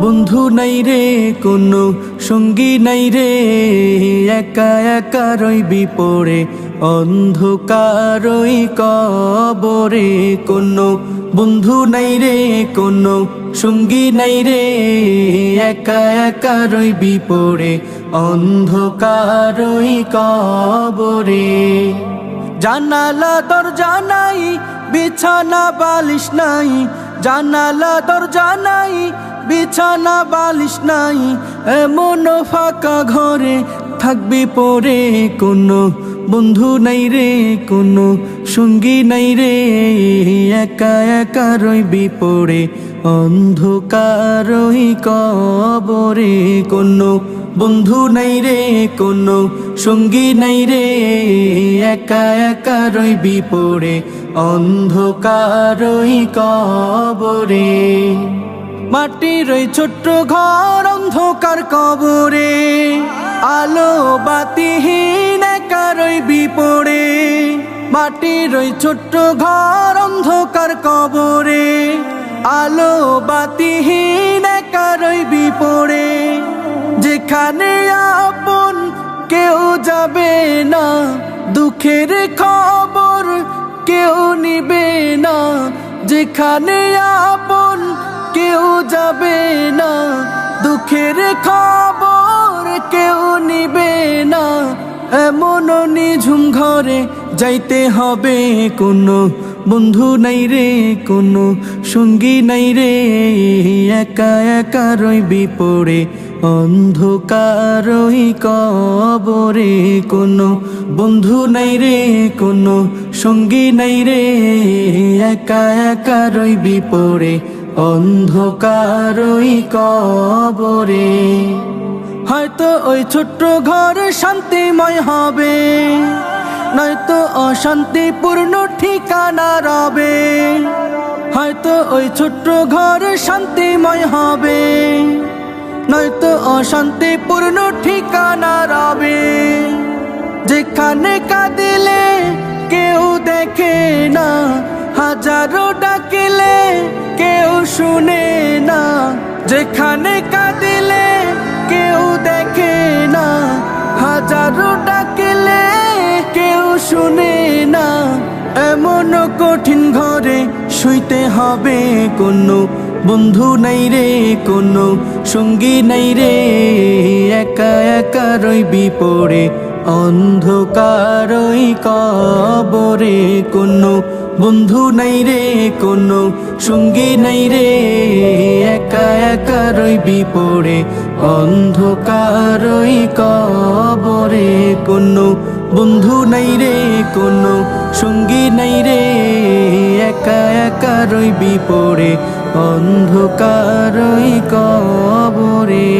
বন্ধু নাই রে কোনো সঙ্গী নাই রে, একা একা রইবি পড়ে অন্ধকারই কবরে। কোনো বন্ধু নাই রে কোনো সঙ্গী নাই রে, একা একা রইবি পড়ে অন্ধকারই কবরে। জানালা দরজা নাই, বিছানা বালিশ নাই, জানালা দরজা নাই, বিছানা বালিশ নাই, এমন ফাঁকা ঘরে থাকবি পড়ে। কোনো বন্ধু নাই রে কোনো সঙ্গী নাই রে, একা একা রইবি পড়ে অন্ধকারই কবরে। কোনো বন্ধু নাই রে কোনো সঙ্গী নাই রে, একা একা রইবি পড়ে অন্ধকারই কবরে। মাটির ওই ছোট্ট ঘর অন্ধকার কবরে, আলো বাতিহীন একা রইবি পড়ে। মাটির ওই ছোট্ট ঘর অন্ধকার কবরে, আলো বাতিহীন একা রইবি পড়ে। যেখানে আপন কেউ যাবে না, দুঃখের খবর কেউ নিবে না। যেখানে আপন কেউ যাবে না, দুঃখের খবর কেউ নিবে না, এমন নিঝুম ঘরে যাইতে হবে। কোনো বন্ধু নাই রে কোনো সঙ্গী নাই রে, একা একা রইবি পড়ে অন্ধকারই কবরে। কোনো বন্ধু নাই রে কোনো সঙ্গী নাই রে, একা একা রইবি পড়ে অন্ধকারই কবরে। হয়তো ওই ছোট্ট ঘর শান্তিময় হবে, নয়তো অশান্তিপূর্ণ ঠিকানা রবে। হয়তো ওই ছোট্ট ঘর শান্তিময় হবে, নয়তো অশান্তিপূর্ণ ঠিকানা রবে। যেখানে কাঁদিলে কেউ দেখে না, হাজারো ডাকিলে কেউ শুনে না। যেখানে কাঁদিলে কেউ দেখে না, হাজারো ডাকিলে কেউ শুনে না, এমন কঠিন ঘরে শুইতে হবে। কোনো বন্ধু নাই রে কোনো সঙ্গী নাই রে, একা একা রইবি পড়ে অন্ধকারই কবরে। কোনো বন্ধু নাই রে কোনো সঙ্গী নাই রে, একা একা রইবি পড়ে অন্ধকারই কবরে। কোনো বন্ধু নাই রে কোনো সঙ্গী নাই রে, একা একা রইবি পড়ে অন্ধকারই কবরে।